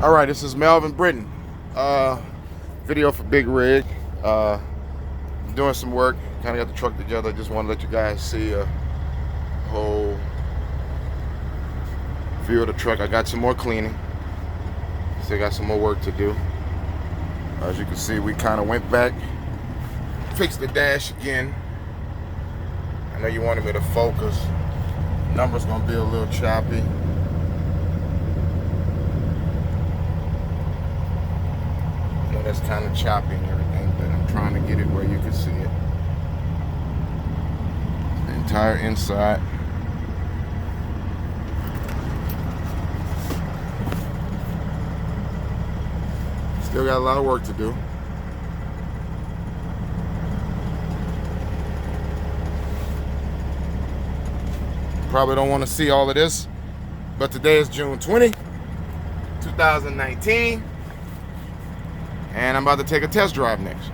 All right, this is Melvin Britton. Video for Big Rig. Doing some work. Kind of got the truck together. Just want to let you guys see a whole view of the truck. I got some more cleaning. Still got some more work to do. As you can see, we kind of went back, fixed the dash again. I know you wanted me to focus. Number's gonna be a little choppy. That's kind of choppy and everything, but I'm trying to get it where you can see it. The entire inside. Still got a lot of work to do. Probably don't want to see all of this, but today is June 20, 2019. And I'm about to take a test drive next.